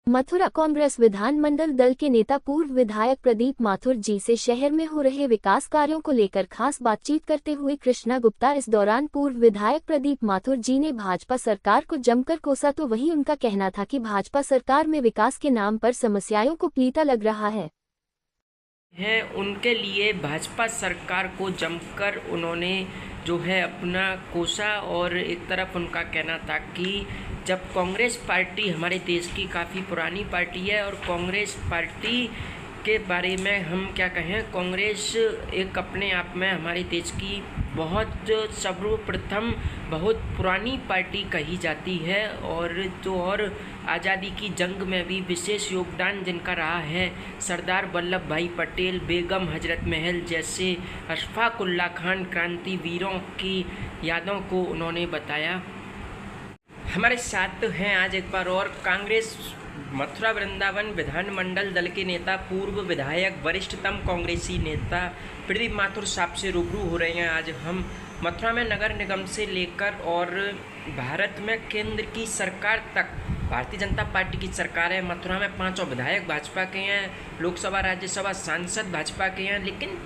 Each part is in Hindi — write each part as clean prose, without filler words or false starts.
मथुरा कांग्रेस विधानमंडल दल के नेता पूर्व विधायक प्रदीप माथुर जी से शहर में हो रहे विकास कार्यों को लेकर खास बातचीत करते हुए कृष्णा गुप्ता। इस दौरान पूर्व विधायक प्रदीप माथुर जी ने भाजपा सरकार को जमकर कोसा, तो वहीं उनका कहना था कि भाजपा सरकार में विकास के नाम पर समस्याओं को पीता लग रहा है। उनके लिए भाजपा सरकार को जमकर उन्होंने जो है अपना कोसा, और एक तरफ उनका कहना था कि जब कांग्रेस पार्टी हमारे देश की काफ़ी पुरानी पार्टी है, और कांग्रेस पार्टी के बारे में हम क्या कहें, कांग्रेस एक अपने आप में हमारे देश की बहुत सर्वप्रथम बहुत पुरानी पार्टी कही जाती है, और आज़ादी की जंग में भी विशेष योगदान जिनका रहा है, सरदार वल्लभ भाई पटेल, बेगम हजरत महल जैसे अशफाक उल्लाह खान क्रांतिवीरों की यादों को उन्होंने बताया। हमारे साथ हैं आज एक बार और कांग्रेस मथुरा वृंदावन विधानमंडल दल के नेता, पूर्व विधायक, वरिष्ठतम कांग्रेसी नेता प्रदीप माथुर साहब से रूबरू हो रहे हैं। आज हम मथुरा में नगर निगम से लेकर और भारत में केंद्र की सरकार तक भारतीय जनता पार्टी की सरकार है। मथुरा में 5 विधायक भाजपा के हैं, लोकसभा राज्यसभा सांसद भाजपा के हैं, लेकिन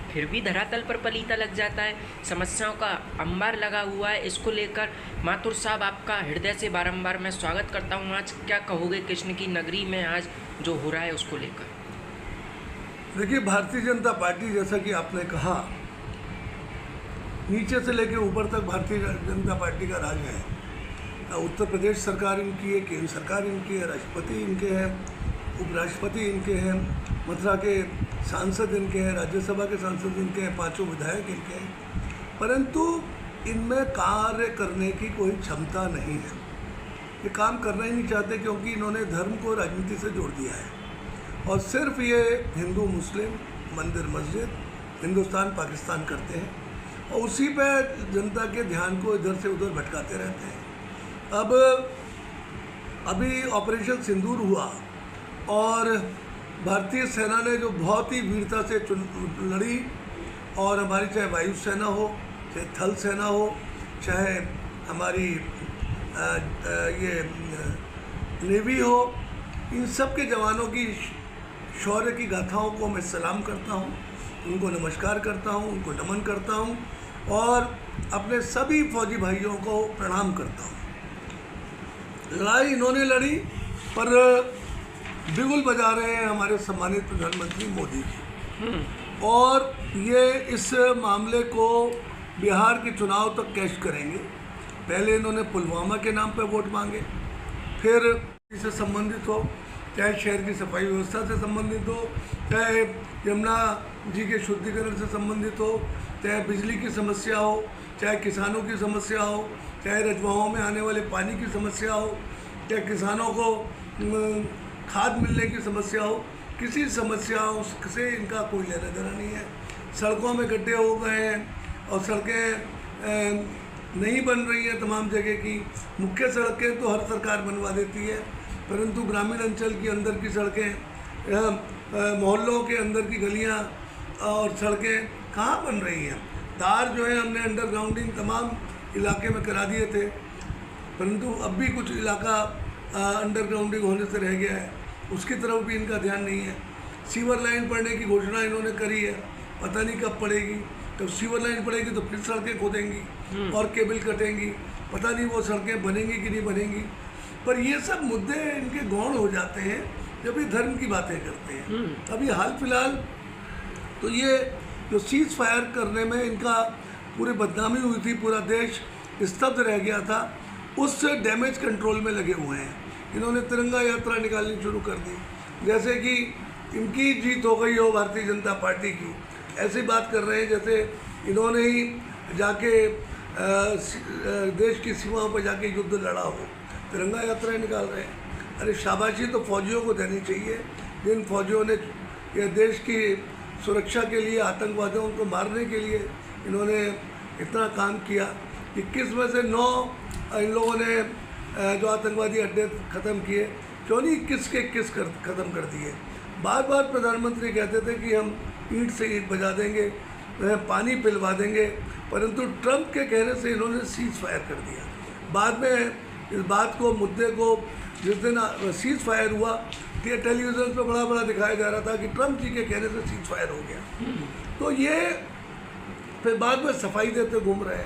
फिर भी धरातल पर पलीता लग जाता है, समस्याओं का अंबार लगा हुआ है। इसको लेकर माथुर साहब आपका हृदय से बारंबार मैं स्वागत करता हूं। आज क्या कहोगे कृष्ण की नगरी में आज जो हो रहा है उसको लेकर? देखिए, भारतीय जनता पार्टी, जैसा कि आपने कहा, नीचे से लेकर ऊपर तक भारतीय जनता पार्टी का राज है। उत्तर प्रदेश सरकार इनकी है, केंद्र सरकार इनकी है, राष्ट्रपति इनके हैं, उपराष्ट्रपति इनके हैं, मथुरा के सांसद इनके हैं, राज्यसभा के सांसद इनके हैं, 5 विधायक इनके हैं, परंतु इनमें कार्य करने की कोई क्षमता नहीं है। ये काम करना ही नहीं चाहते, क्योंकि इन्होंने धर्म को राजनीति से जोड़ दिया है और सिर्फ ये हिंदू मुस्लिम, मंदिर मस्जिद, हिंदुस्तान पाकिस्तान करते हैं और उसी पे जनता के ध्यान को इधर से उधर भटकाते रहते हैं। अब अभी ऑपरेशन सिंदूर हुआ और भारतीय सेना ने जो बहुत ही वीरता से लड़ी, और हमारी चाहे वायुसेना हो, चाहे थल सेना हो, चाहे हमारी ये नेवी हो, इन सब के जवानों की शौर्य की गाथाओं को मैं सलाम करता हूँ, उनको नमस्कार करता हूँ, उनको नमन करता हूँ और अपने सभी फौजी भाइयों को प्रणाम करता हूँ। लड़ाई इन्होंने लड़ी, पर बिगुल बजा रहे हैं हमारे सम्मानित प्रधानमंत्री मोदी जी, और ये इस मामले को बिहार के चुनाव तक कैश करेंगे। पहले इन्होंने पुलवामा के नाम पर वोट मांगे, फिर इससे संबंधित हो, चाहे शहर की सफाई व्यवस्था से संबंधित हो, चाहे यमुना जी के शुद्धिकरण से संबंधित हो, चाहे बिजली की समस्या हो, चाहे किसानों की समस्या हो, चाहे रजवाहों में आने वाले पानी की समस्या हो, चाहे किसानों को खाद मिलने की समस्या हो, किसी समस्या से इनका कोई लेना देना नहीं है। सड़कों में गड्ढे हो गए हैं और सड़कें नहीं बन रही हैं तमाम जगह की। मुख्य सड़कें तो हर सरकार बनवा देती है, परंतु ग्रामीण अंचल की अंदर की सड़कें, मोहल्लों के अंदर की गलियां और सड़कें कहाँ बन रही हैं। तार जो है हमने अंडरग्राउंडिंग तमाम इलाके में करा दिए थे, परंतु अब भी कुछ इलाका अंडरग्राउंडिंग होने से रह गया है, उसकी तरफ भी इनका ध्यान नहीं है। सीवर लाइन पड़ने की घोषणा इन्होंने करी है, पता नहीं कब पड़ेगी। तो सीवर लाइन पड़ेगी तो फिर सड़कें खोदेंगी और केबल कटेंगी, पता नहीं वो सड़कें बनेंगी कि नहीं बनेंगी। पर ये सब मुद्दे इनके गौण हो जाते हैं जब ये धर्म की बातें करते हैं। अभी हाल फिलहाल तो ये जो सीज फायर करने में इनका पूरी बदनामी हुई थी, पूरा देश स्तब्ध रह गया था, उस डैमेज कंट्रोल में लगे हुए हैं। इन्होंने तिरंगा यात्रा निकालनी शुरू कर दी, जैसे कि इनकी जीत हो गई हो भारतीय जनता पार्टी की। ऐसी बात कर रहे हैं जैसे इन्होंने ही जाके देश की सीमाओं पर जाके युद्ध लड़ा हो, तिरंगा यात्राएं निकाल रहे हैं। अरे शाबाशी तो फौजियों को देनी चाहिए, जिन फौजियों ने ये देश की सुरक्षा के लिए, आतंकवादियों को मारने के लिए इन्होंने इतना काम किया। 21 में से 9 इन लोगों ने जो आतंकवादी अड्डे ख़त्म किए, क्यों नहीं 21 के 21 ख़त्म कर दिए। बार बार प्रधानमंत्री कहते थे कि हम ईंट से ईंट बजा देंगे, पानी पिलवा देंगे, परंतु ट्रंप के कहने से इन्होंने सीज फायर कर दिया। बाद में इस बात को, मुद्दे को जिस दिन सीज फायर हुआ तो टेलीविज़न पे बड़ा बड़ा दिखाया जा रहा था कि ट्रम्प जी के कहने से सीज फायर हो गया। तो ये फिर बाद में सफाई देते घूम रहे हैं।